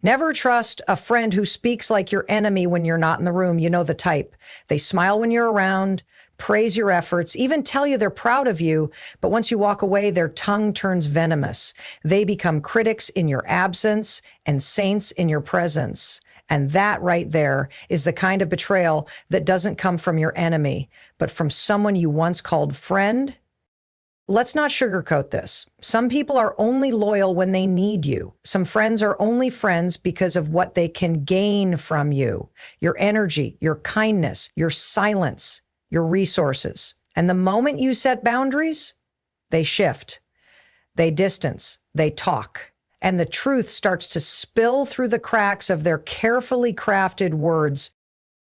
Never trust a friend who speaks like your enemy when you're not in the room. You know the type. They smile when you're around, praise your efforts, even tell you they're proud of you, but once you walk away, their tongue turns venomous. They become critics in your absence and saints in your presence. And that right there is the kind of betrayal that doesn't come from your enemy, but from someone you once called friend. Let's not sugarcoat this. Some people are only loyal when they need you. Some friends are only friends because of what they can gain from you, your energy, your kindness, your silence, your resources. And the moment you set boundaries, they shift, they distance, they talk. And the truth starts to spill through the cracks of their carefully crafted words.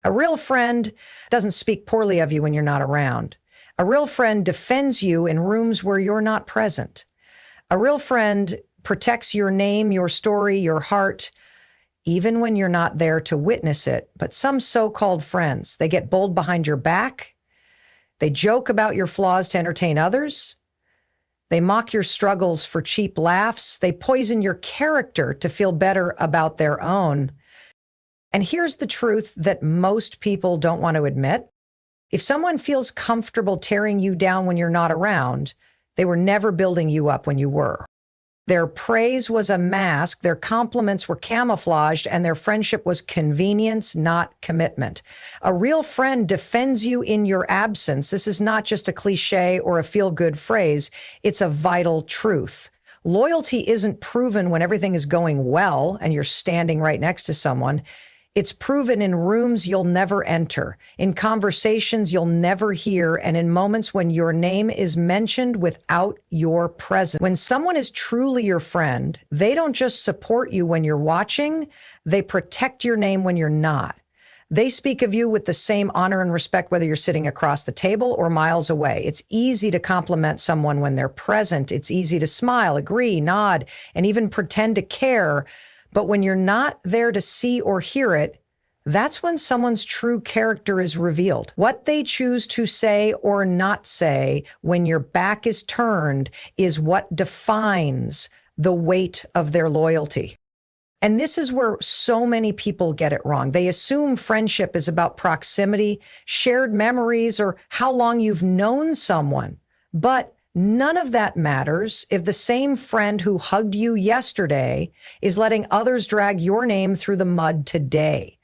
A real friend doesn't speak poorly of you when you're not around. A real friend defends you in rooms where you're not present. A real friend protects your name, your story, your heart, even when you're not there to witness it. But some so-called friends, they get bold behind your back. They joke about your flaws to entertain others. They mock your struggles for cheap laughs. They poison your character to feel better about their own. And here's the truth that most people don't want to admit. If someone feels comfortable tearing you down when you're not around, they were never building you up when you were. Their praise was a mask, their compliments were camouflaged, and their friendship was convenience, not commitment. A real friend defends you in your absence. This is not just a cliche or a feel-good phrase. It's a vital truth. Loyalty isn't proven when everything is going well and you're standing right next to someone. It's proven in rooms you'll never enter, in conversations you'll never hear, and in moments when your name is mentioned without your presence. When someone is truly your friend, they don't just support you when you're watching, they protect your name when you're not. They speak of you with the same honor and respect whether you're sitting across the table or miles away. It's easy to compliment someone when they're present. It's easy to smile, agree, nod, and even pretend to care. But when you're not there to see or hear it, that's when someone's true character is revealed. What they choose to say or not say when your back is turned is what defines the weight of their loyalty. And this is where so many people get it wrong. They assume friendship is about proximity, shared memories, or how long you've known someone. But none of that matters if the same friend who hugged you yesterday is letting others drag your name through the mud today.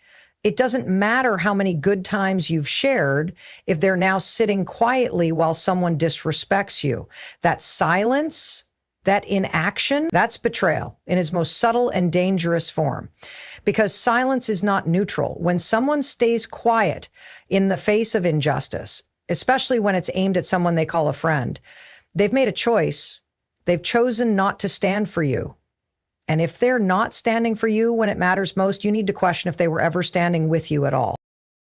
It doesn't matter how many good times you've shared if they're now sitting quietly while someone disrespects you. That silence, that inaction, that's betrayal in its most subtle and dangerous form. Because silence is not neutral. When someone stays quiet in the face of injustice, especially when it's aimed at someone they call a friend, they've made a choice. They've chosen not to stand for you. And if they're not standing for you when it matters most, you need to question if they were ever standing with you at all.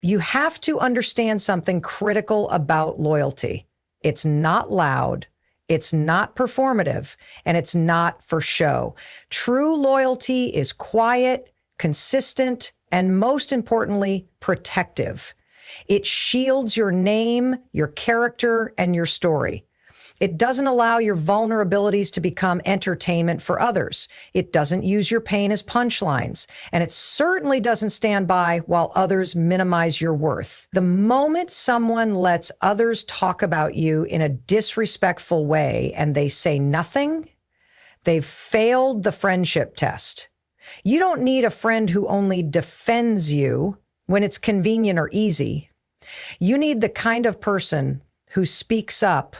You have to understand something critical about loyalty. It's not loud, it's not performative, and it's not for show. True loyalty is quiet, consistent, and most importantly, protective. It shields your name, your character, and your story. It doesn't allow your vulnerabilities to become entertainment for others. It doesn't use your pain as punchlines. And it certainly doesn't stand by while others minimize your worth. The moment someone lets others talk about you in a disrespectful way and they say nothing, they've failed the friendship test. You don't need a friend who only defends you when it's convenient or easy. You need the kind of person who speaks up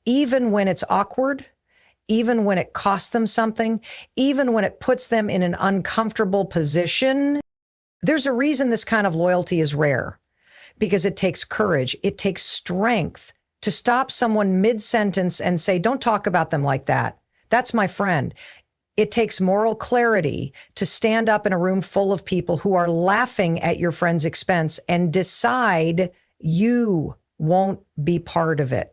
even when it's awkward, even when it costs them something, even when it puts them in an uncomfortable position. There's a reason this kind of loyalty is rare, because it takes courage, it takes strength to stop someone mid-sentence and say, don't talk about them like that. That's my friend. It takes moral clarity to stand up in a room full of people who are laughing at your friend's expense and decide you won't be part of it.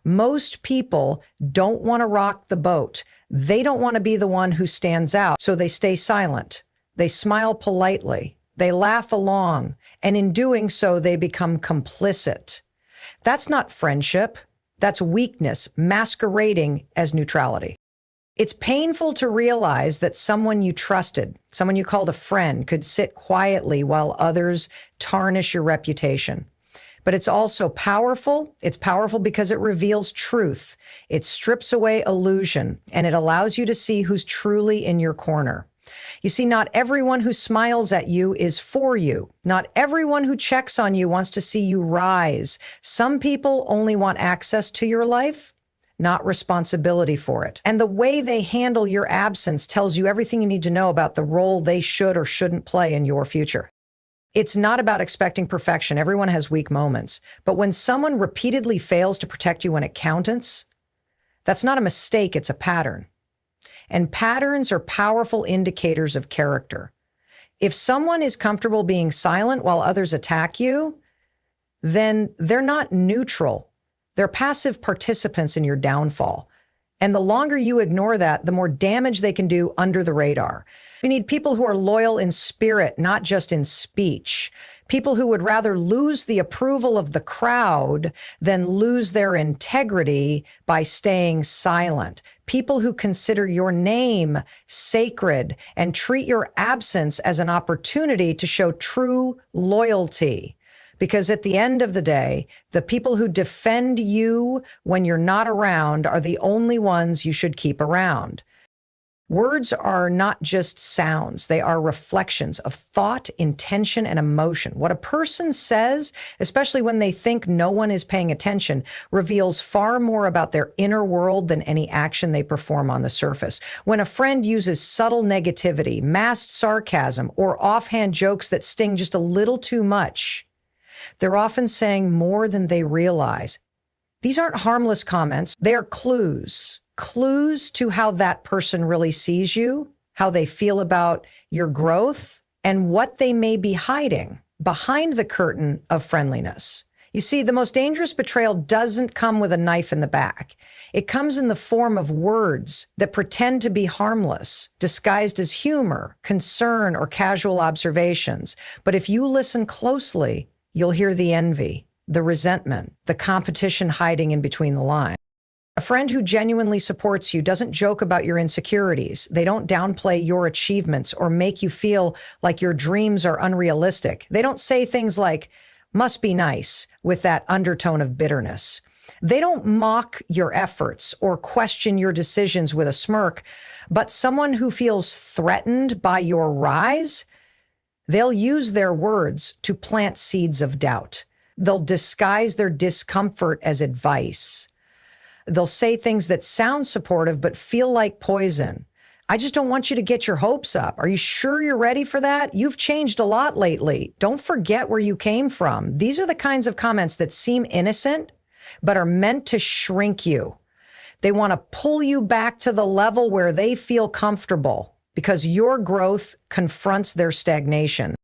Most people don't want to rock the boat. They don't want to be the one who stands out, so they stay silent. They smile politely. They laugh along, and in doing so, they become complicit. That's not friendship. That's weakness masquerading as neutrality. It's painful to realize that someone you trusted, someone you called a friend, could sit quietly while others tarnish your reputation. But it's also powerful. It's powerful because it reveals truth. It strips away illusion, and it allows you to see who's truly in your corner. You see, not everyone who smiles at you is for you. Not everyone who checks on you wants to see you rise. Some people only want access to your life, not responsibility for it. And the way they handle your absence tells you everything you need to know about the role they should or shouldn't play in your future. It's not about expecting perfection. Everyone has weak moments. But when someone repeatedly fails to protect you when it counts, that's not a mistake, it's a pattern. And patterns are powerful indicators of character. If someone is comfortable being silent while others attack you, then they're not neutral. They're passive participants in your downfall. And the longer you ignore that, the more damage they can do under the radar. We need people who are loyal in spirit, not just in speech. People who would rather lose the approval of the crowd than lose their integrity by staying silent. People who consider your name sacred and treat your absence as an opportunity to show true loyalty. Because at the end of the day, the people who defend you when you're not around are the only ones you should keep around. Words are not just sounds. They are reflections of thought, intention, and emotion. What a person says, especially when they think no one is paying attention, reveals far more about their inner world than any action they perform on the surface. When a friend uses subtle negativity, masked sarcasm, or offhand jokes that sting just a little too much, they're often saying more than they realize. These aren't harmless comments. They are clues. Clues to how that person really sees you, how they feel about your growth, and what they may be hiding behind the curtain of friendliness. You see, the most dangerous betrayal doesn't come with a knife in the back. It comes in the form of words that pretend to be harmless, disguised as humor, concern, or casual observations. But if you listen closely, you'll hear the envy, the resentment, the competition hiding in between the lines. A friend who genuinely supports you doesn't joke about your insecurities. They don't downplay your achievements or make you feel like your dreams are unrealistic. They don't say things like, must be nice, with that undertone of bitterness. They don't mock your efforts or question your decisions with a smirk, but someone who feels threatened by your rise, they'll use their words to plant seeds of doubt. They'll disguise their discomfort as advice. They'll say things that sound supportive but feel like poison. I just don't want you to get your hopes up. Are you sure you're ready for that? You've changed a lot lately. Don't forget where you came from. These are the kinds of comments that seem innocent, but are meant to shrink you. They want to pull you back to the level where they feel comfortable because your growth confronts their stagnation.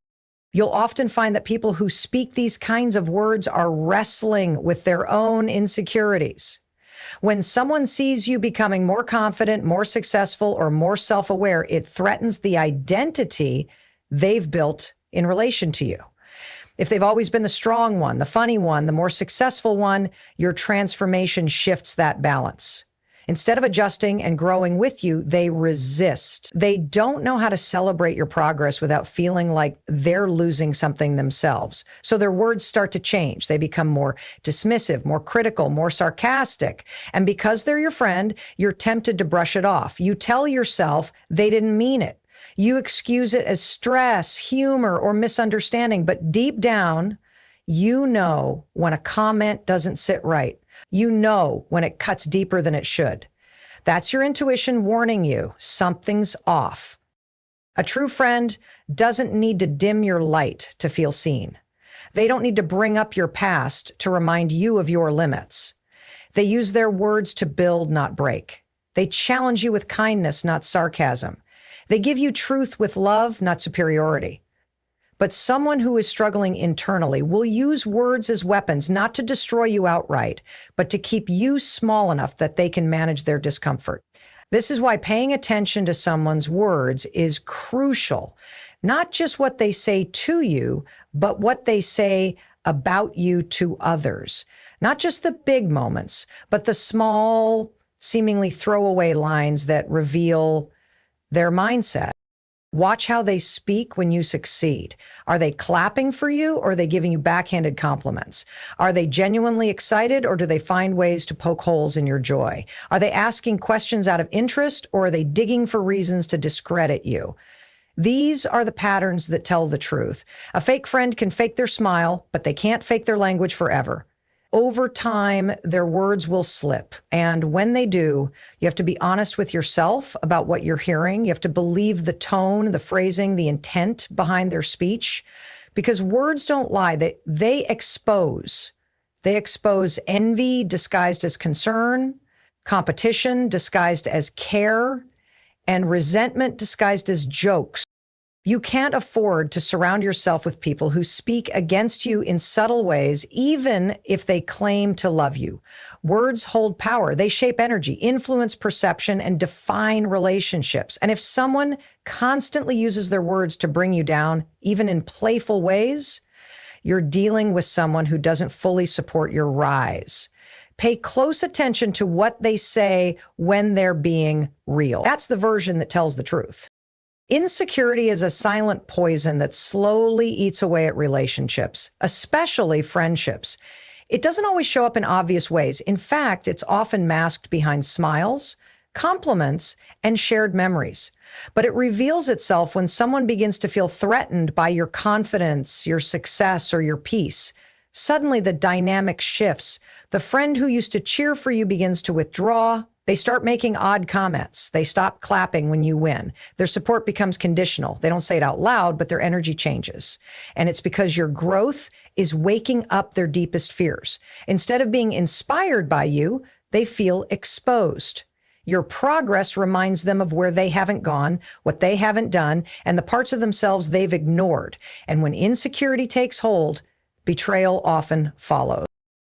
You'll often find that people who speak these kinds of words are wrestling with their own insecurities. When someone sees you becoming more confident, more successful, or more self-aware, it threatens the identity they've built in relation to you. If they've always been the strong one, the funny one, the more successful one, your transformation shifts that balance. Instead of adjusting and growing with you, they resist. They don't know how to celebrate your progress without feeling like they're losing something themselves. So their words start to change. They become more dismissive, more critical, more sarcastic. And because they're your friend, you're tempted to brush it off. You tell yourself they didn't mean it. You excuse it as stress, humor, or misunderstanding. But deep down, you know when a comment doesn't sit right. You know when it cuts deeper than it should. That's your intuition warning you something's off. A true friend doesn't need to dim your light to feel seen. They don't need to bring up your past to remind you of your limits. They use their words to build, not break. They challenge you with kindness, not sarcasm. They give you truth with love, not superiority. But someone who is struggling internally will use words as weapons, not to destroy you outright, but to keep you small enough that they can manage their discomfort. This is why paying attention to someone's words is crucial. Not just what they say to you, but what they say about you to others. Not just the big moments, but the small, seemingly throwaway lines that reveal their mindset. Watch how they speak when you succeed. Are they clapping for you, or are they giving you backhanded compliments? Are they genuinely excited, or do they find ways to poke holes in your joy? Are they asking questions out of interest, or are they digging for reasons to discredit you? These are the patterns that tell the truth. A fake friend can fake their smile, but they can't fake their language forever. Over time, their words will slip. And when they do, you have to be honest with yourself about what you're hearing. You have to believe the tone, the phrasing, the intent behind their speech, because words don't lie. They expose. They expose envy disguised as concern, competition disguised as care, and resentment disguised as jokes. You can't afford to surround yourself with people who speak against you in subtle ways, even if they claim to love you. Words hold power. They shape energy, influence perception, and define relationships. And if someone constantly uses their words to bring you down, even in playful ways, you're dealing with someone who doesn't fully support your rise. Pay close attention to what they say when they're being real. That's the version that tells the truth. Insecurity is a silent poison that slowly eats away at relationships, especially friendships. It doesn't always show up in obvious ways. In fact, it's often masked behind smiles, compliments, and shared memories. But it reveals itself when someone begins to feel threatened by your confidence, your success, or your peace. Suddenly, the dynamic shifts. The friend who used to cheer for you begins to withdraw. They start making odd comments. They stop clapping when you win. Their support becomes conditional. They don't say it out loud, but their energy changes. And it's because your growth is waking up their deepest fears. Instead of being inspired by you, they feel exposed. Your progress reminds them of where they haven't gone, what they haven't done, and the parts of themselves they've ignored. And when insecurity takes hold, betrayal often follows.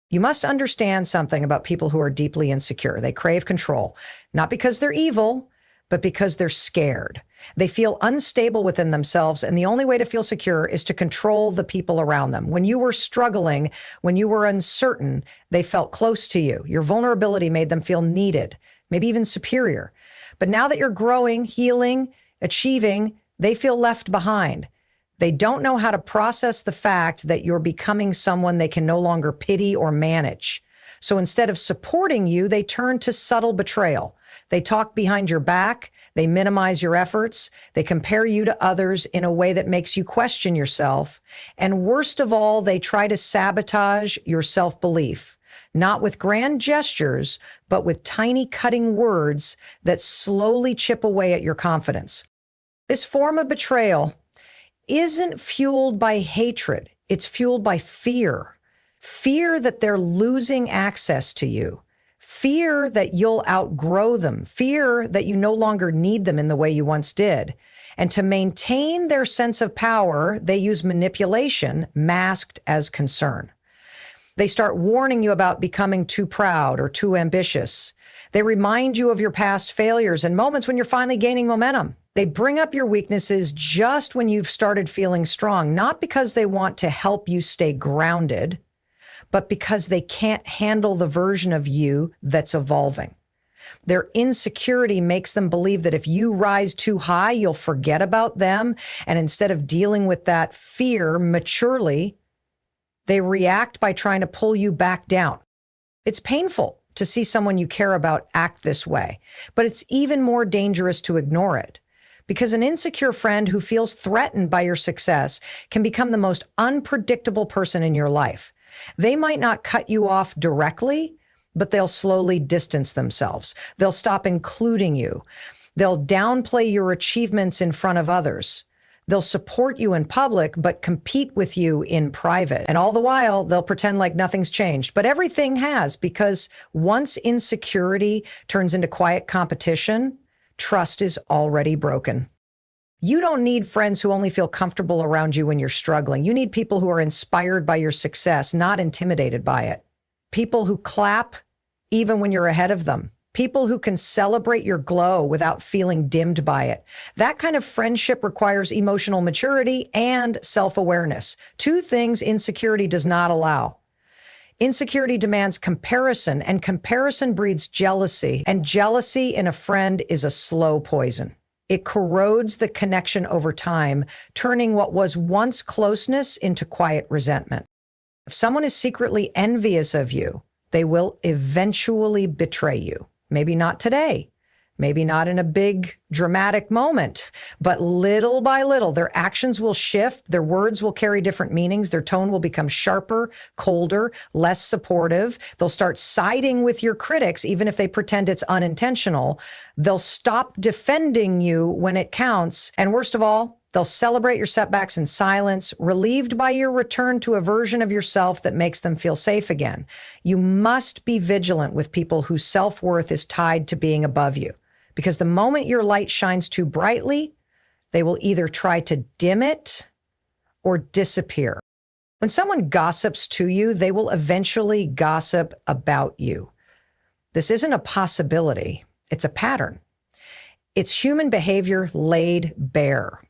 You must understand something about people who are deeply insecure. They crave control, not because they're evil, but because they're scared. They feel unstable within themselves, and the only way to feel secure is to control the people around them. When you were struggling, when you were uncertain, they felt close to you. Your vulnerability made them feel needed, maybe even superior. But now that you're growing, healing, achieving, they feel left behind. They don't know how to process the fact that you're becoming someone they can no longer pity or manage. So instead of supporting you, they turn to subtle betrayal. They talk behind your back. They minimize your efforts. They compare you to others in a way that makes you question yourself. And worst of all, they try to sabotage your self-belief, not with grand gestures, but with tiny cutting words that slowly chip away at your confidence. This form of betrayal isn't fueled by hatred. It's fueled by fear. Fear that they're losing access to you. Fear that you'll outgrow them. Fear that you no longer need them in the way you once did. And to maintain their sense of power, they use manipulation masked as concern. They start warning you about becoming too proud or too ambitious. They remind you of your past failures and moments when you're finally gaining momentum. They bring up your weaknesses just when you've started feeling strong, not because they want to help you stay grounded, but because they can't handle the version of you that's evolving. Their insecurity makes them believe that if you rise too high, you'll forget about them. And instead of dealing with that fear maturely, they react by trying to pull you back down. It's painful to see someone you care about act this way, but it's even more dangerous to ignore it. Because an insecure friend who feels threatened by your success can become the most unpredictable person in your life. They might not cut you off directly, but they'll slowly distance themselves. They'll stop including you. They'll downplay your achievements in front of others. They'll support you in public, but compete with you in private. And all the while, they'll pretend like nothing's changed. But everything has, because once insecurity turns into quiet competition, trust is already broken. You don't need friends who only feel comfortable around you when you're struggling. You need people who are inspired by your success, not intimidated by it. People who clap even when you're ahead of them. People who can celebrate your glow without feeling dimmed by it. That kind of friendship requires emotional maturity and self-awareness, two things insecurity does not allow. Insecurity demands comparison, and comparison breeds jealousy, and jealousy in a friend is a slow poison. It corrodes the connection over time, turning what was once closeness into quiet resentment. If someone is secretly envious of you, they will eventually betray you. Maybe not today, maybe not in a big dramatic moment, but little by little, their actions will shift, their words will carry different meanings, their tone will become sharper, colder, less supportive. They'll start siding with your critics, even if they pretend it's unintentional. They'll stop defending you when it counts. And worst of all, they'll celebrate your setbacks in silence, relieved by your return to a version of yourself that makes them feel safe again. You must be vigilant with people whose self-worth is tied to being above you. Because the moment your light shines too brightly, they will either try to dim it or disappear. When someone gossips to you, they will eventually gossip about you. This isn't a possibility, it's a pattern. It's human behavior laid bare.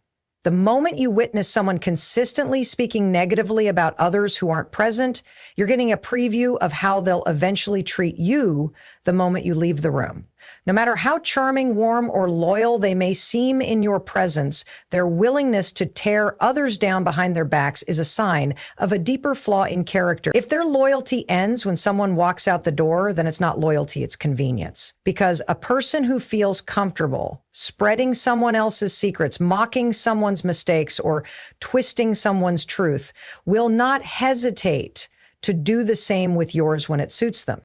The moment you witness someone consistently speaking negatively about others who aren't present, you're getting a preview of how they'll eventually treat you the moment you leave the room. No matter how charming, warm, or loyal they may seem in your presence, their willingness to tear others down behind their backs is a sign of a deeper flaw in character. If their loyalty ends when someone walks out the door, then it's not loyalty, it's convenience. Because a person who feels comfortable spreading someone else's secrets, mocking someone's mistakes, or twisting someone's truth will not hesitate to do the same with yours when it suits them.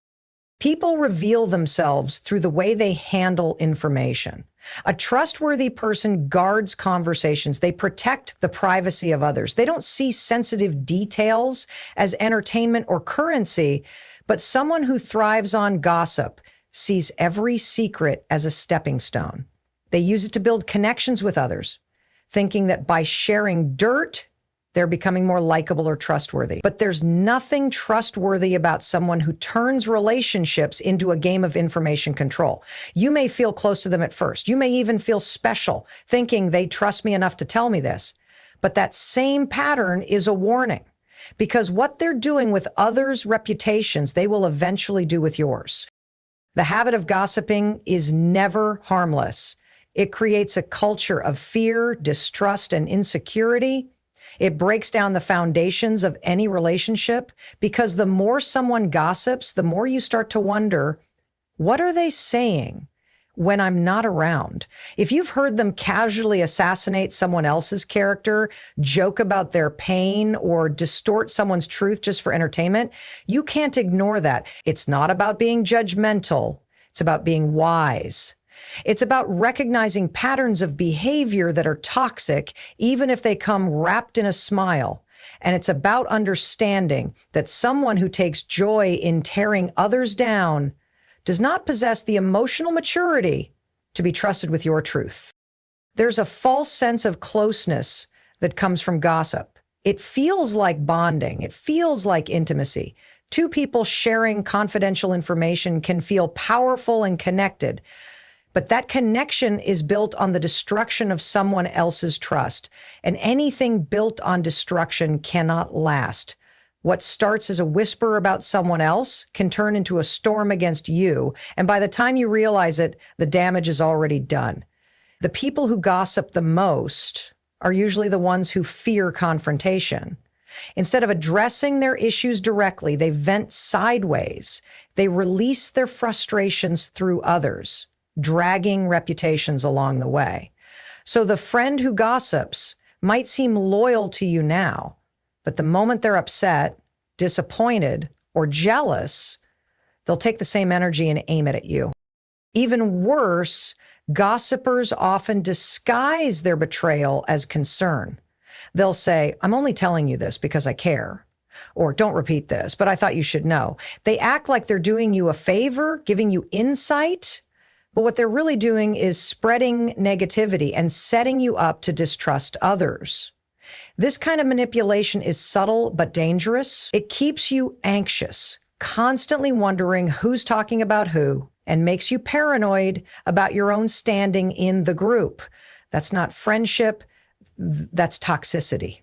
People reveal themselves through the way they handle information. A trustworthy person guards conversations. They protect the privacy of others. They don't see sensitive details as entertainment or currency, but someone who thrives on gossip sees every secret as a stepping stone. They use it to build connections with others, thinking that by sharing dirt, they're becoming more likable or trustworthy. But there's nothing trustworthy about someone who turns relationships into a game of information control. You may feel close to them at first. You may even feel special, thinking they trust me enough to tell me this. But that same pattern is a warning, because what they're doing with others' reputations, they will eventually do with yours. The habit of gossiping is never harmless. It creates a culture of fear, distrust, and insecurity. It breaks down the foundations of any relationship, because the more someone gossips, the more you start to wonder, what are they saying when I'm not around? If you've heard them casually assassinate someone else's character, joke about their pain, or distort someone's truth just for entertainment, you can't ignore that. It's not about being judgmental. It's about being wise. It's about recognizing patterns of behavior that are toxic, even if they come wrapped in a smile. And it's about understanding that someone who takes joy in tearing others down does not possess the emotional maturity to be trusted with your truth. There's a false sense of closeness that comes from gossip. It feels like bonding. It feels like intimacy. Two people sharing confidential information can feel powerful and connected. But that connection is built on the destruction of someone else's trust. And anything built on destruction cannot last. What starts as a whisper about someone else can turn into a storm against you. And by the time you realize it, the damage is already done. The people who gossip the most are usually the ones who fear confrontation. Instead of addressing their issues directly, they vent sideways. They release their frustrations through others, dragging reputations along the way. So the friend who gossips might seem loyal to you now, but the moment they're upset, disappointed, or jealous, they'll take the same energy and aim it at you. Even worse, gossipers often disguise their betrayal as concern. They'll say, "I'm only telling you this because I care," or "Don't repeat this, but I thought you should know." They act like they're doing you a favor, giving you insight, but what they're really doing is spreading negativity and setting you up to distrust others. This kind of manipulation is subtle but dangerous. It keeps you anxious, constantly wondering who's talking about who, and makes you paranoid about your own standing in the group. That's not friendship, that's toxicity.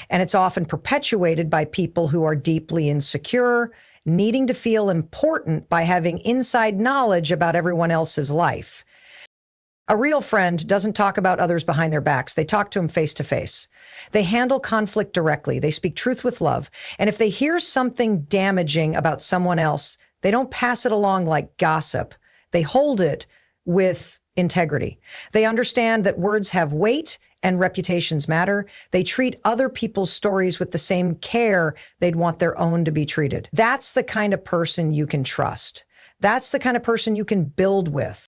And it's often perpetuated by people who are deeply insecure needing to feel important by having inside knowledge about everyone else's life. A real friend doesn't talk about others behind their backs. They talk to them face to face. They handle conflict directly. They speak truth with love. And if they hear something damaging about someone else, they don't pass it along like gossip. They hold it with integrity. They understand that words have weight and reputations matter. They treat other people's stories with the same care they'd want their own to be treated. That's the kind of person you can trust. That's the kind of person you can build with.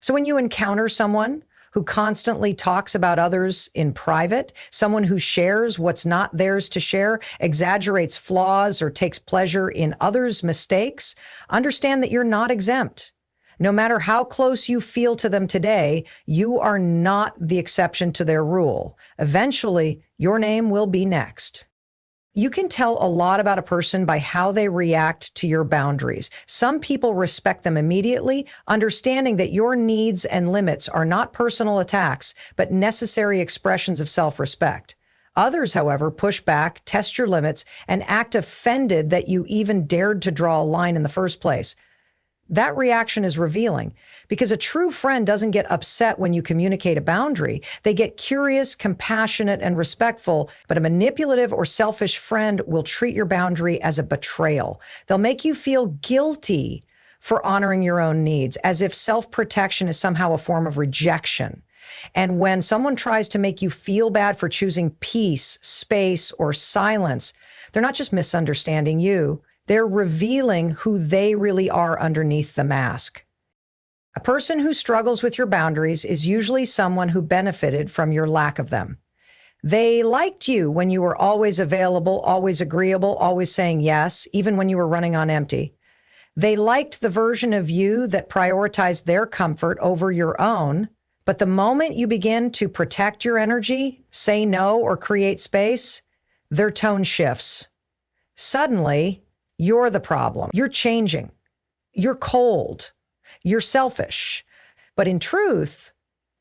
So when you encounter someone who constantly talks about others in private, someone who shares what's not theirs to share, exaggerates flaws, or takes pleasure in others' mistakes, understand that you're not exempt. No matter how close you feel to them today, you are not the exception to their rule. Eventually, your name will be next. You can tell a lot about a person by how they react to your boundaries. Some people respect them immediately, understanding that your needs and limits are not personal attacks, but necessary expressions of self-respect. Others, however, push back, test your limits, and act offended that you even dared to draw a line in the first place. That reaction is revealing because a true friend doesn't get upset when you communicate a boundary. They get curious, compassionate, and respectful, but a manipulative or selfish friend will treat your boundary as a betrayal. They'll make you feel guilty for honoring your own needs, as if self-protection is somehow a form of rejection. And when someone tries to make you feel bad for choosing peace, space, or silence, they're not just misunderstanding you. They're revealing who they really are underneath the mask. A person who struggles with your boundaries is usually someone who benefited from your lack of them. They liked you when you were always available, always agreeable, always saying yes, even when you were running on empty. They liked the version of you that prioritized their comfort over your own. But the moment you begin to protect your energy, say no, or create space, their tone shifts. Suddenly, you're the problem. You're changing. You're cold. You're selfish. But in truth,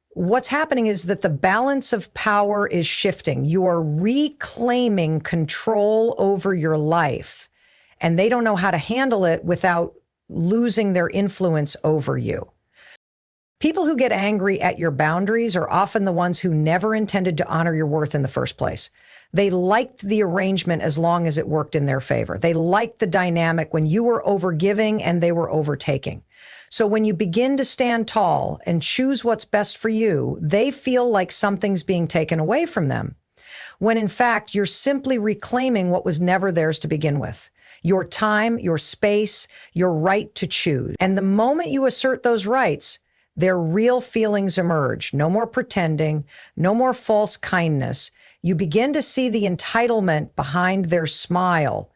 what's happening is that the balance of power is shifting. You are reclaiming control over your life, and they don't know how to handle it without losing their influence over you. People who get angry at your boundaries are often the ones who never intended to honor your worth in the first place. They liked the arrangement as long as it worked in their favor. They liked the dynamic when you were overgiving and they were overtaking. So when you begin to stand tall and choose what's best for you, they feel like something's being taken away from them, when in fact you're simply reclaiming what was never theirs to begin with. Your time, your space, your right to choose. And the moment you assert those rights, their real feelings emerge. No more pretending, no more false kindness. You begin to see the entitlement behind their smile.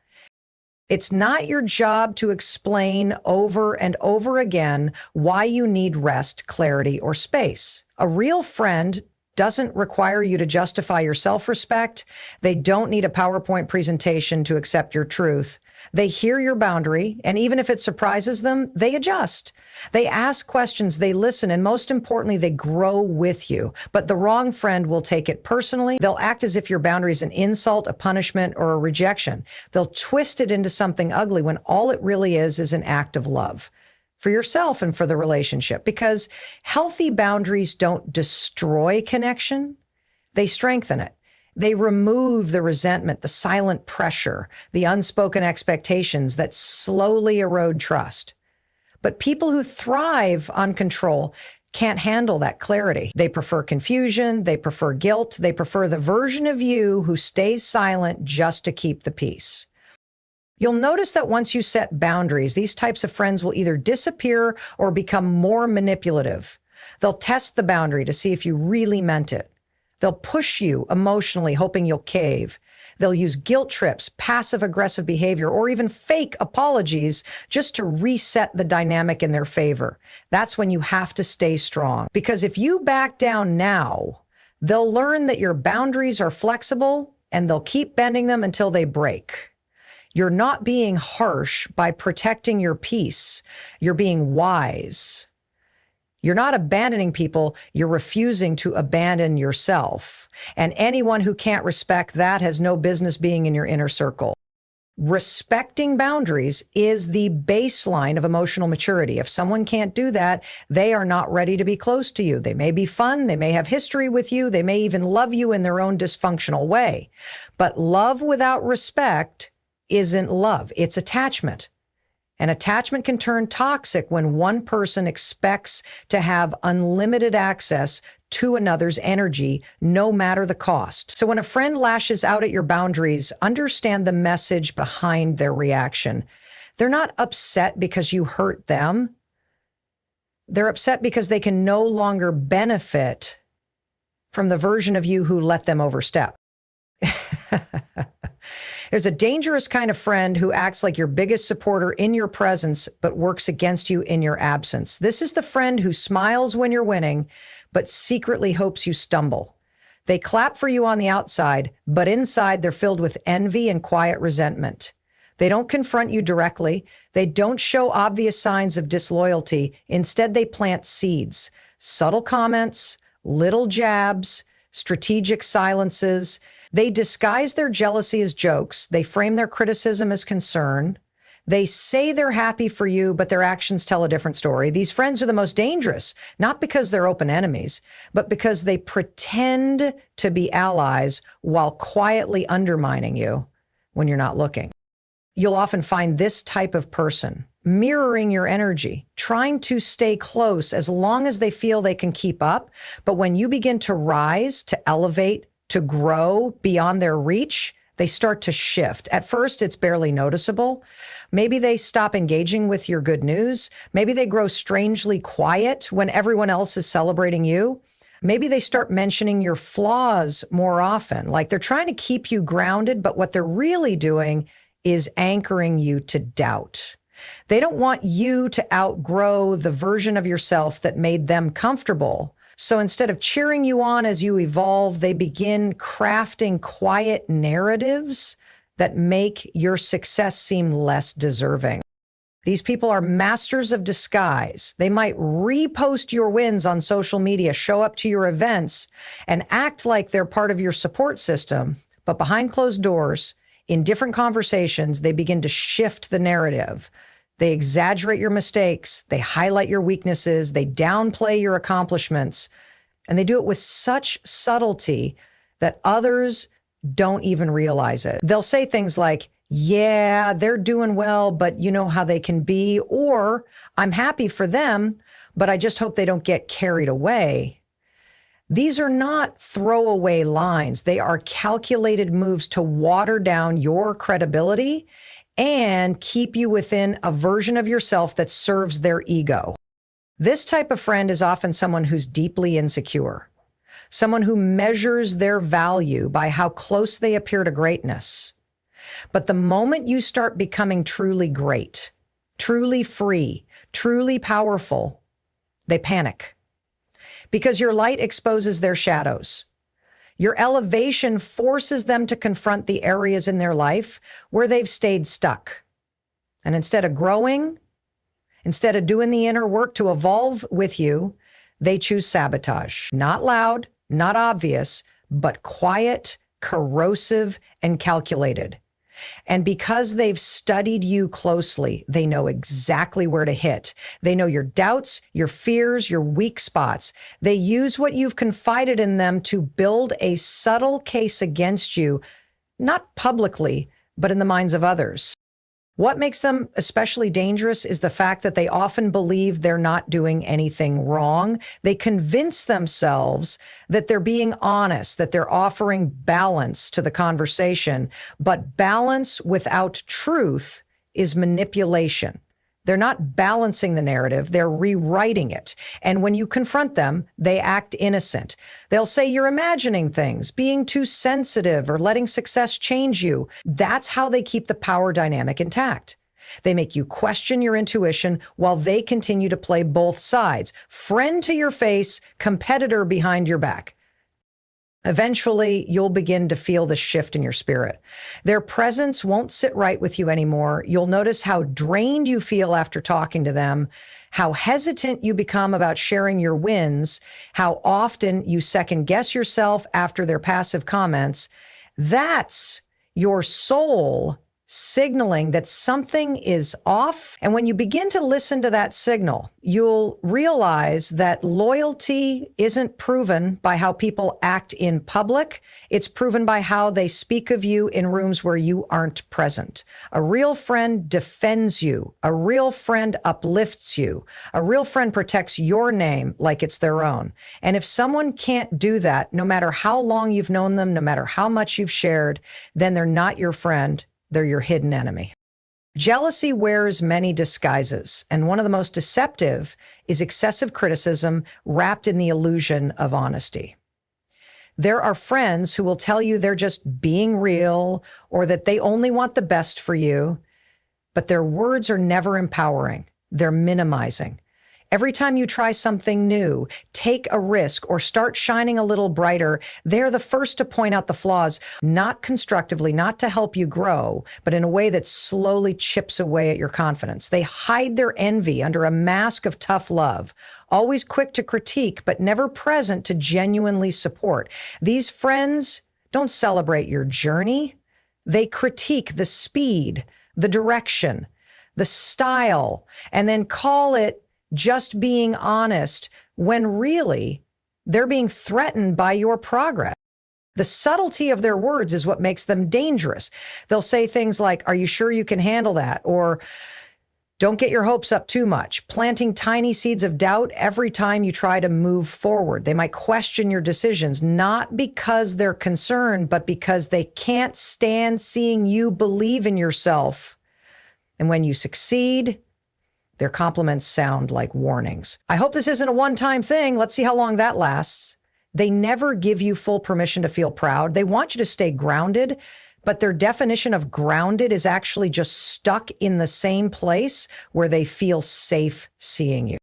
It's not your job to explain over and over again why you need rest, clarity, or space. A real friend doesn't require you to justify your self-respect. They don't need a PowerPoint presentation to accept your truth. They hear your boundary, and even if it surprises them, they adjust. They ask questions, they listen, and most importantly, they grow with you. But the wrong friend will take it personally. They'll act as if your boundary is an insult, a punishment, or a rejection. They'll twist it into something ugly when all it really is an act of love for yourself and for the relationship. Because healthy boundaries don't destroy connection, they strengthen it. They remove the resentment, the silent pressure, the unspoken expectations that slowly erode trust. But people who thrive on control can't handle that clarity. They prefer confusion, they prefer guilt, they prefer the version of you who stays silent just to keep the peace. You'll notice that once you set boundaries, these types of friends will either disappear or become more manipulative. They'll test the boundary to see if you really meant it. They'll push you emotionally, hoping you'll cave. They'll use guilt trips, passive-aggressive behavior, or even fake apologies just to reset the dynamic in their favor. That's when you have to stay strong. Because if you back down now, they'll learn that your boundaries are flexible, and they'll keep bending them until they break. You're not being harsh by protecting your peace. You're being wise. You're not abandoning people, you're refusing to abandon yourself. And anyone who can't respect that has no business being in your inner circle. Respecting boundaries is the baseline of emotional maturity. If someone can't do that, they are not ready to be close to you. They may be fun. They may have history with you. They may even love you in their own dysfunctional way. But love without respect isn't love. It's attachment. And attachment can turn toxic when one person expects to have unlimited access to another's energy, no matter the cost. So when a friend lashes out at your boundaries, understand the message behind their reaction. They're not upset because you hurt them. They're upset because they can no longer benefit from the version of you who let them overstep. There's a dangerous kind of friend who acts like your biggest supporter in your presence, but works against you in your absence. This is the friend who smiles when you're winning, but secretly hopes you stumble. They clap for you on the outside, but inside they're filled with envy and quiet resentment. They don't confront you directly. They don't show obvious signs of disloyalty. Instead, they plant seeds, subtle comments, little jabs, strategic silences. They disguise their jealousy as jokes. They frame their criticism as concern. They say they're happy for you, but their actions tell a different story. These friends are the most dangerous, not because they're open enemies, but because they pretend to be allies while quietly undermining you when you're not looking. You'll often find this type of person mirroring your energy, trying to stay close as long as they feel they can keep up. But when you begin to rise, to elevate, to grow beyond their reach, they start to shift. At first, it's barely noticeable. Maybe they stop engaging with your good news. Maybe they grow strangely quiet when everyone else is celebrating you. Maybe they start mentioning your flaws more often, like they're trying to keep you grounded, but what they're really doing is anchoring you to doubt. They don't want you to outgrow the version of yourself that made them comfortable. So instead of cheering you on as you evolve, they begin crafting quiet narratives that make your success seem less deserving. These people are masters of disguise. They might repost your wins on social media, show up to your events, and act like they're part of your support system. But behind closed doors, in different conversations, they begin to shift the narrative. They exaggerate your mistakes. They highlight your weaknesses. They downplay your accomplishments. And they do it with such subtlety that others don't even realize it. They'll say things like, yeah, they're doing well, but you know how they can be. Or, I'm happy for them, but I just hope they don't get carried away. These are not throwaway lines. They are calculated moves to water down your credibility and keep you within a version of yourself that serves their ego. This type of friend is often someone who's deeply insecure, someone who measures their value by how close they appear to greatness. But the moment you start becoming truly great, truly free, truly powerful, they panic. Because your light exposes their shadows. Your elevation forces them to confront the areas in their life where they've stayed stuck. And instead of growing, instead of doing the inner work to evolve with you, they choose sabotage. Not loud, not obvious, but quiet, corrosive, and calculated. And because they've studied you closely, they know exactly where to hit. They know your doubts, your fears, your weak spots. They use what you've confided in them to build a subtle case against you, not publicly, but in the minds of others. What makes them especially dangerous is the fact that they often believe they're not doing anything wrong. They convince themselves that they're being honest, that they're offering balance to the conversation. But balance without truth is manipulation. They're not balancing the narrative, they're rewriting it. And when you confront them, they act innocent. They'll say you're imagining things, being too sensitive, or letting success change you. That's how they keep the power dynamic intact. They make you question your intuition while they continue to play both sides. Friend to your face, competitor behind your back. Eventually, you'll begin to feel the shift in your spirit. Their presence won't sit right with you anymore. You'll notice how drained you feel after talking to them, how hesitant you become about sharing your wins, how often you second guess yourself after their passive comments. That's your soul signaling that something is off. And when you begin to listen to that signal, you'll realize that loyalty isn't proven by how people act in public. It's proven by how they speak of you in rooms where you aren't present. A real friend defends you. A real friend uplifts you. A real friend protects your name like it's their own. And if someone can't do that, no matter how long you've known them, no matter how much you've shared, then they're not your friend. They're your hidden enemy. Jealousy wears many disguises, and one of the most deceptive is excessive criticism wrapped in the illusion of honesty. There are friends who will tell you they're just being real or that they only want the best for you, but their words are never empowering. They're minimizing. Every time you try something new, take a risk, or start shining a little brighter, they're the first to point out the flaws, not constructively, not to help you grow, but in a way that slowly chips away at your confidence. They hide their envy under a mask of tough love, always quick to critique, but never present to genuinely support. These friends don't celebrate your journey. They critique the speed, the direction, the style, and then call it just being honest, when really they're being threatened by your progress. The subtlety of their words is what makes them dangerous. They'll say things like, "Are you sure you can handle that?" Or "Don't get your hopes up too much," planting tiny seeds of doubt every time you try to move forward. They might question your decisions, not because they're concerned, but because they can't stand seeing you believe in yourself. And when you succeed, their compliments sound like warnings. "I hope this isn't a one-time thing. Let's see how long that lasts." They never give you full permission to feel proud. They want you to stay grounded, but their definition of grounded is actually just stuck in the same place where they feel safe seeing you.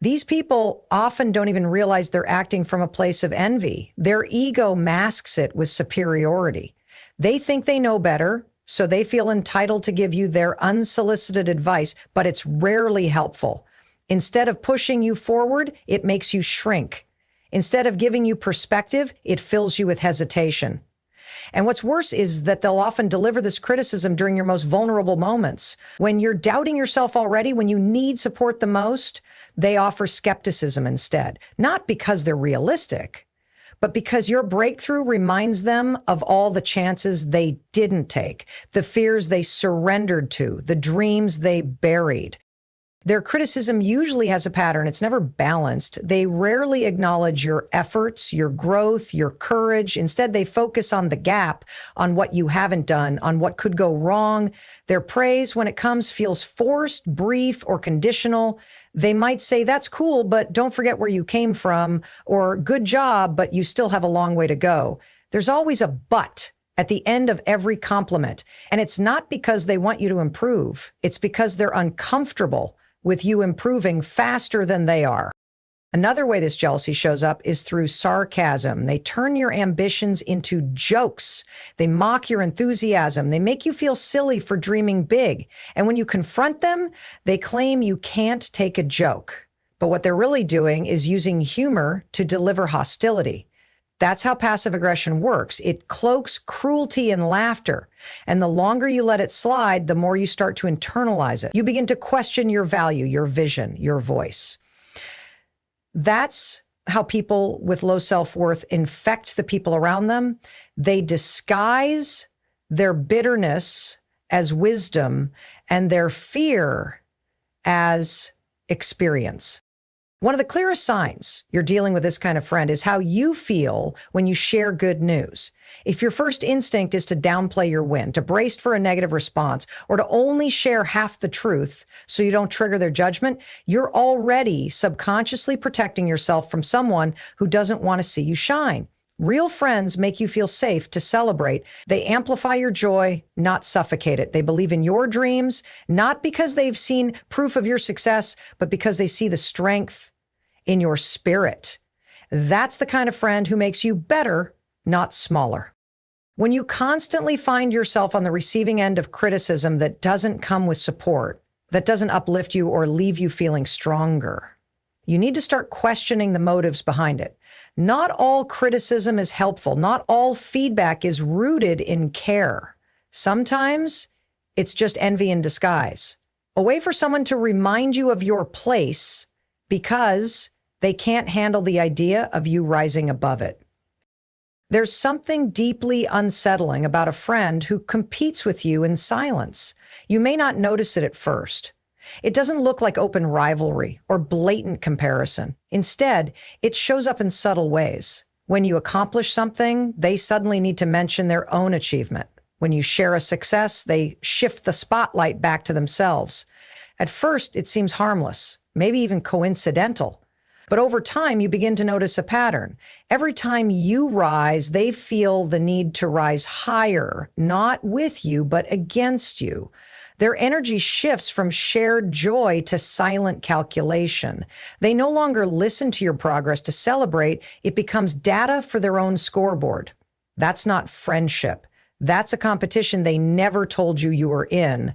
These people often don't even realize they're acting from a place of envy. Their ego masks it with superiority. They think they know better, so they feel entitled to give you their unsolicited advice, but it's rarely helpful. Instead of pushing you forward, it makes you shrink. Instead of giving you perspective, it fills you with hesitation. And what's worse is that they'll often deliver this criticism during your most vulnerable moments. When you're doubting yourself already, when you need support the most, they offer skepticism instead. Not because they're realistic, but because your breakthrough reminds them of all the chances they didn't take, the fears they surrendered to, the dreams they buried. Their criticism usually has a pattern. It's never balanced. They rarely acknowledge your efforts, your growth, your courage. Instead, they focus on the gap, on what you haven't done, on what could go wrong. Their praise, when it comes, feels forced, brief, or conditional. They might say, "That's cool, but don't forget where you came from," or "Good job, but you still have a long way to go." There's always a but at the end of every compliment. And it's not because they want you to improve. It's because they're uncomfortable with you improving faster than they are. Another way this jealousy shows up is through sarcasm. They turn your ambitions into jokes. They mock your enthusiasm. They make you feel silly for dreaming big. And when you confront them, they claim you can't take a joke. But what they're really doing is using humor to deliver hostility. That's how passive aggression works. It cloaks cruelty in laughter. And the longer you let it slide, the more you start to internalize it. You begin to question your value, your vision, your voice. That's how people with low self-worth infect the people around them. They disguise their bitterness as wisdom and their fear as experience. One of the clearest signs you're dealing with this kind of friend is how you feel when you share good news. If your first instinct is to downplay your win, to brace for a negative response, or to only share half the truth so you don't trigger their judgment, you're already subconsciously protecting yourself from someone who doesn't want to see you shine. Real friends make you feel safe to celebrate. They amplify your joy, not suffocate it. They believe in your dreams, not because they've seen proof of your success, but because they see the strength in your spirit. That's the kind of friend who makes you better, not smaller. When you constantly find yourself on the receiving end of criticism that doesn't come with support, that doesn't uplift you or leave you feeling stronger, you need to start questioning the motives behind it. Not all criticism is helpful. Not all feedback is rooted in care. Sometimes It's just envy in disguise. A way for someone to remind you of your place because they can't handle the idea of you rising above it. There's something deeply unsettling about a friend who competes with you in silence. You may not notice it at first. It doesn't look like open rivalry or blatant comparison. Instead, it shows up in subtle ways. When you accomplish something, they suddenly need to mention their own achievement. When you share a success, they shift the spotlight back to themselves. At first, it seems harmless, maybe even coincidental. But over time, you begin to notice a pattern. Every time you rise, they feel the need to rise higher, not with you, but against you. Their energy shifts from shared joy to silent calculation. They no longer listen to your progress to celebrate. It becomes data for their own scoreboard. That's not friendship. That's a competition they never told you were in.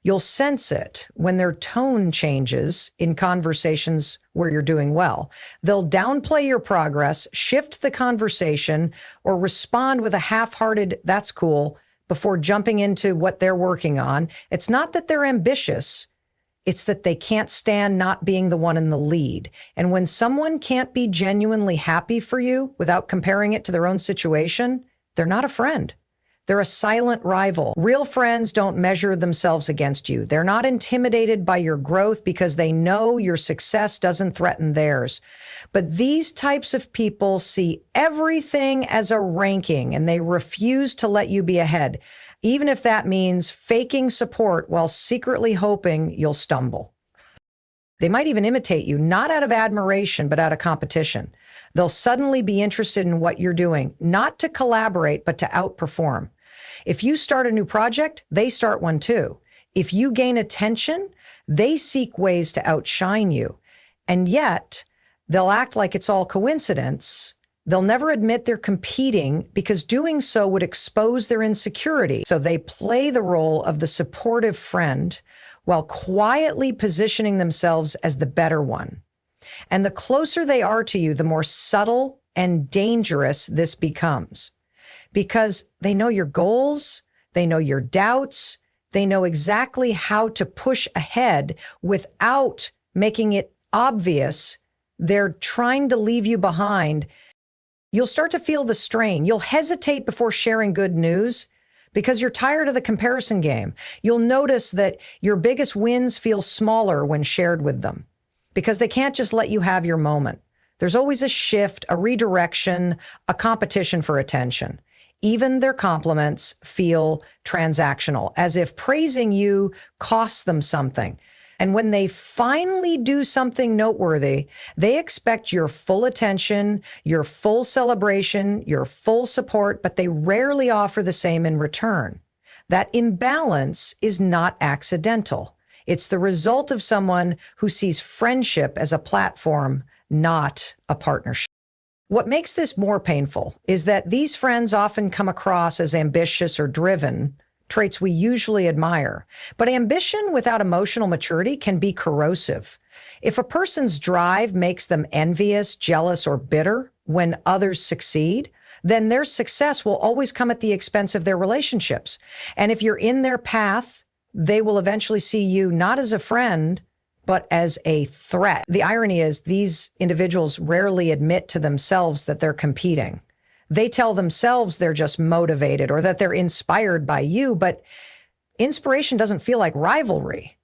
You'll sense it when their tone changes in conversations where you're doing well. They'll downplay your progress, shift the conversation, or respond with a half-hearted, "that's cool," before jumping into what they're working on. It's not that they're ambitious. It's that they can't stand not being the one in the lead. And when someone can't be genuinely happy for you without comparing it to their own situation, they're not a friend. They're a silent rival. Real friends don't measure themselves against you. They're not intimidated by your growth because they know your success doesn't threaten theirs. But these types of people see everything as a ranking, and they refuse to let you be ahead, even if that means faking support while secretly hoping you'll stumble. They might even imitate you, not out of admiration, but out of competition. They'll suddenly be interested in what you're doing, not to collaborate, but to outperform. If you start a new project, they start one too. If you gain attention, they seek ways to outshine you. And yet, they'll act like it's all coincidence. They'll never admit they're competing because doing so would expose their insecurity. So they play the role of the supportive friend while quietly positioning themselves as the better one. And the closer they are to you, the more subtle and dangerous this becomes. Because they know your goals, they know your doubts, they know exactly how to push ahead without making it obvious they're trying to leave you behind. You'll start to feel the strain. You'll hesitate before sharing good news because you're tired of the comparison game. You'll notice that your biggest wins feel smaller when shared with them because they can't just let you have your moment. There's always a shift, a redirection, a competition for attention. Even their compliments feel transactional, as if praising you costs them something. And when they finally do something noteworthy, they expect your full attention, your full celebration, your full support, but they rarely offer the same in return. That imbalance is not accidental. It's the result of someone who sees friendship as a platform, not a partnership. What makes this more painful is that these friends often come across as ambitious or driven, traits we usually admire. But ambition without emotional maturity can be corrosive. If a person's drive makes them envious, jealous, or bitter when others succeed, then their success will always come at the expense of their relationships. And if you're in their path, they will eventually see you not as a friend, but as a threat. The irony is these individuals rarely admit to themselves that they're competing. They tell themselves they're just motivated or that they're inspired by you, but inspiration doesn't feel like rivalry.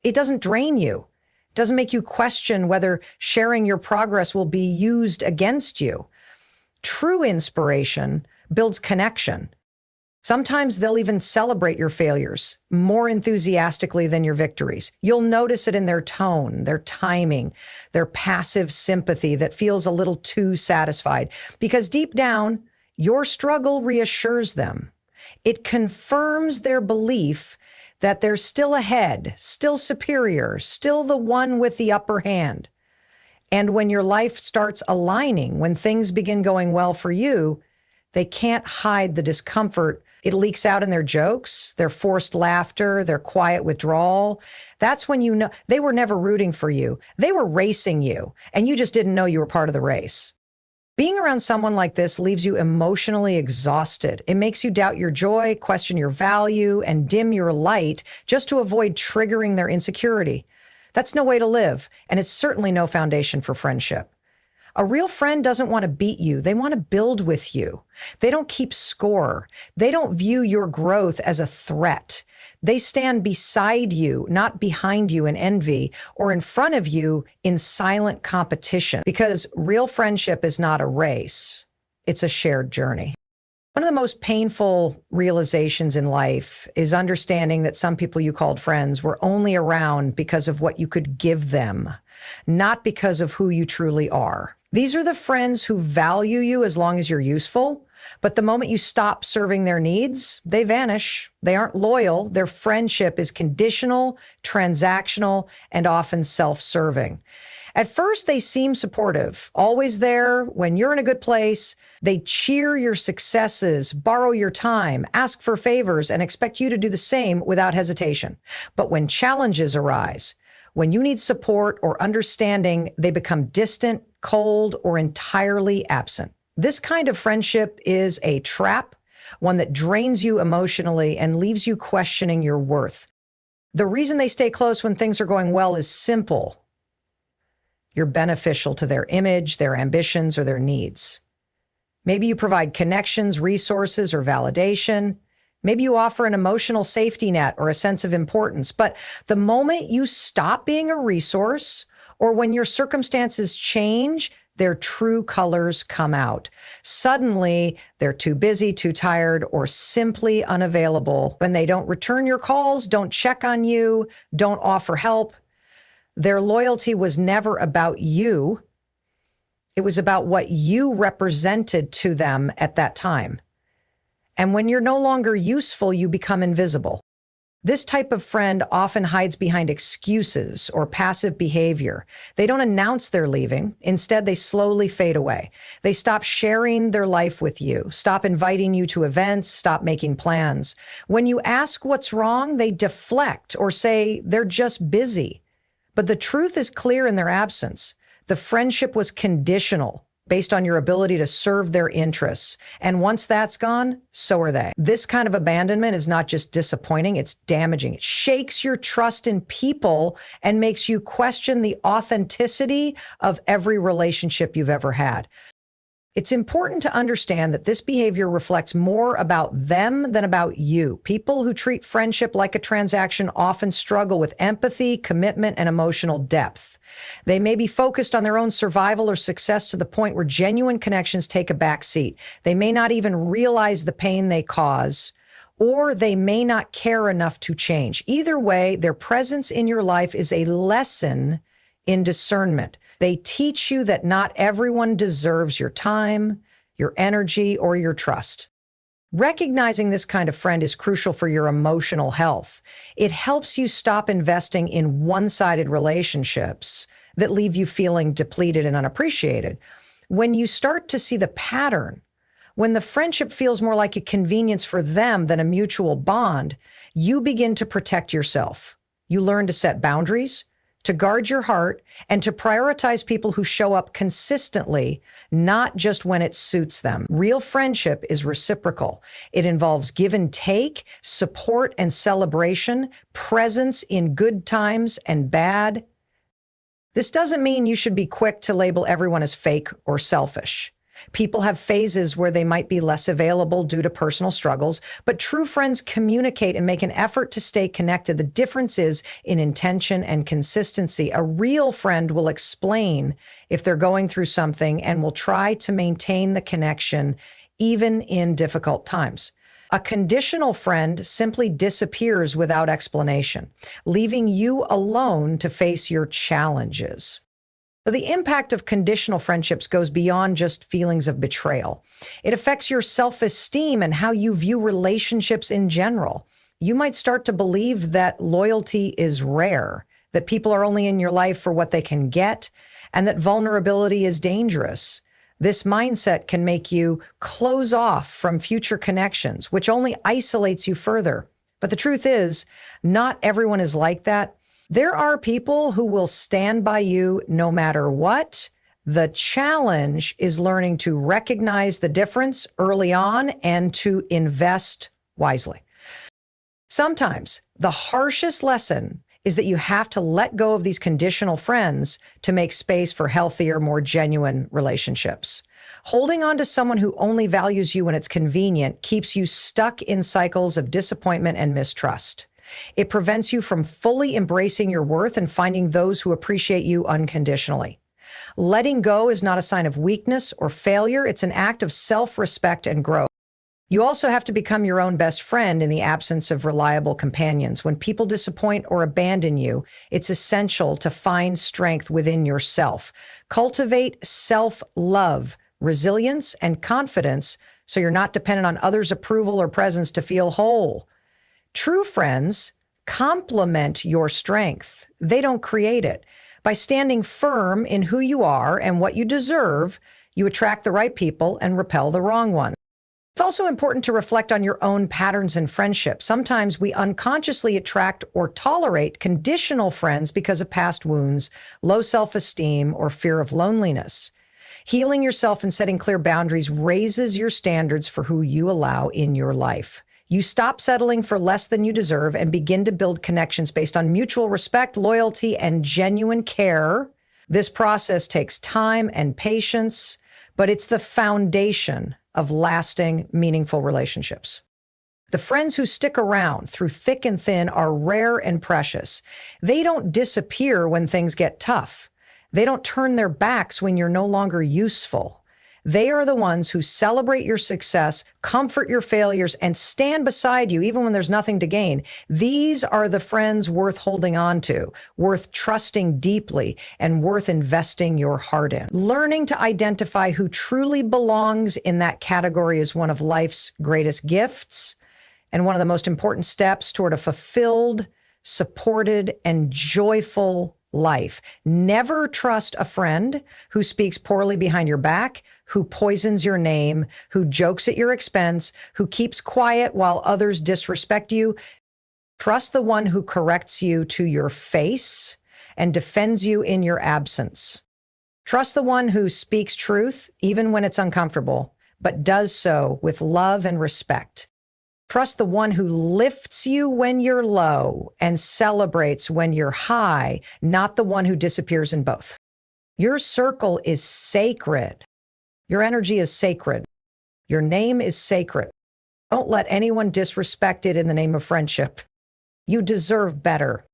It doesn't drain you. It doesn't make you question whether sharing your progress will be used against you. True inspiration builds connection. Sometimes they'll even celebrate your failures more enthusiastically than your victories. You'll notice it in their tone, their timing, their passive sympathy that feels a little too satisfied. Because deep down, your struggle reassures them. It confirms their belief that they're still ahead, still superior, still the one with the upper hand. And when your life starts aligning, when things begin going well for you, they can't hide the discomfort. It leaks out in their jokes, their forced laughter, their quiet withdrawal. That's when you know they were never rooting for you. They were racing you, and you just didn't know you were part of the race. Being around someone like this leaves you emotionally exhausted. It makes you doubt your joy, question your value, and dim your light just to avoid triggering their insecurity. That's no way to live, and it's certainly no foundation for friendship. A real friend doesn't want to beat you. They want to build with you. They don't keep score. They don't view your growth as a threat. They stand beside you, not behind you in envy, or in front of you in silent competition. Because real friendship is not a race. It's a shared journey. One of the most painful realizations in life is understanding that some people you called friends were only around because of what you could give them, not because of who you truly are. These are the friends who value you as long as you're useful, but the moment you stop serving their needs, they vanish. They aren't loyal. Their friendship is conditional, transactional, and often self-serving. At first, they seem supportive, always there when you're in a good place. They cheer your successes, borrow your time, ask for favors, and expect you to do the same without hesitation. But when challenges arise, when you need support or understanding, they become distant, cold, or entirely absent. This kind of friendship is a trap, one that drains you emotionally and leaves you questioning your worth. The reason they stay close when things are going well is simple. You're beneficial to their image, their ambitions, or their needs. Maybe you provide connections, resources, or validation. Maybe you offer an emotional safety net or a sense of importance. But the moment you stop being a resource, or when your circumstances change, their true colors come out. Suddenly, they're too busy, too tired, or simply unavailable. When they don't return your calls, don't check on you, don't offer help, their loyalty was never about you. It was about what you represented to them at that time. And when you're no longer useful, you become invisible. This type of friend often hides behind excuses or passive behavior. They don't announce they're leaving. Instead, they slowly fade away. They stop sharing their life with you, stop inviting you to events, stop making plans. When you ask what's wrong, they deflect or say they're just busy. But the truth is clear in their absence. The friendship was conditional, based on your ability to serve their interests. And once that's gone, so are they. This kind of abandonment is not just disappointing, it's damaging. It shakes your trust in people and makes you question the authenticity of every relationship you've ever had. It's important to understand that this behavior reflects more about them than about you. People who treat friendship like a transaction often struggle with empathy, commitment, and emotional depth. They may be focused on their own survival or success to the point where genuine connections take a back seat. They may not even realize the pain they cause, or they may not care enough to change. Either way, their presence in your life is a lesson in discernment. They teach you that not everyone deserves your time, your energy, or your trust. Recognizing this kind of friend is crucial for your emotional health. It helps you stop investing in one-sided relationships that leave you feeling depleted and unappreciated. When you start to see the pattern, when the friendship feels more like a convenience for them than a mutual bond, you begin to protect yourself. You learn to set boundaries, to guard your heart, and to prioritize people who show up consistently, not just when it suits them. Real friendship is reciprocal. It involves give and take, support and celebration, presence in good times and bad. This doesn't mean you should be quick to label everyone as fake or selfish. People have phases where they might be less available due to personal struggles, but true friends communicate and make an effort to stay connected. The difference is in intention and consistency. A real friend will explain if they're going through something and will try to maintain the connection even in difficult times. A conditional friend simply disappears without explanation, leaving you alone to face your challenges. But the impact of conditional friendships goes beyond just feelings of betrayal. It affects your self-esteem and how you view relationships in general. You might start to believe that loyalty is rare, that people are only in your life for what they can get, and that vulnerability is dangerous. This mindset can make you close off from future connections, which only isolates you further. But the truth is, not everyone is like that. There are people who will stand by you no matter what. The challenge is learning to recognize the difference early on and to invest wisely. Sometimes the harshest lesson is that you have to let go of these conditional friends to make space for healthier, more genuine relationships. Holding on to someone who only values you when it's convenient keeps you stuck in cycles of disappointment and mistrust. It prevents you from fully embracing your worth and finding those who appreciate you unconditionally. Letting go is not a sign of weakness or failure. It's an act of self-respect and growth. You also have to become your own best friend in the absence of reliable companions. When people disappoint or abandon you, it's essential to find strength within yourself. Cultivate self-love, resilience, and confidence so you're not dependent on others' approval or presence to feel whole. True friends complement your strength. They don't create it. By standing firm in who you are and what you deserve, you attract the right people and repel the wrong ones. It's also important to reflect on your own patterns in friendship. Sometimes we unconsciously attract or tolerate conditional friends because of past wounds, low self-esteem, or fear of loneliness. Healing yourself and setting clear boundaries raises your standards for who you allow in your life. You stop settling for less than you deserve and begin to build connections based on mutual respect, loyalty, and genuine care. This process takes time and patience, but it's the foundation of lasting, meaningful relationships. The friends who stick around through thick and thin are rare and precious. They don't disappear when things get tough. They don't turn their backs when you're no longer useful. They are the ones who celebrate your success, comfort your failures, and stand beside you even when there's nothing to gain. These are the friends worth holding on to, worth trusting deeply, and worth investing your heart in. Learning to identify who truly belongs in that category is one of life's greatest gifts and one of the most important steps toward a fulfilled, supported, and joyful life. Never trust a friend who speaks poorly behind your back, who poisons your name, who jokes at your expense, who keeps quiet while others disrespect you. Trust the one who corrects you to your face and defends you in your absence. Trust the one who speaks truth, even when it's uncomfortable, but does so with love and respect. Trust the one who lifts you when you're low and celebrates when you're high, not the one who disappears in both. Your circle is sacred. Your energy is sacred. Your name is sacred. Don't let anyone disrespect it in the name of friendship. You deserve better.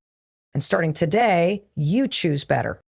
And starting today, you choose better.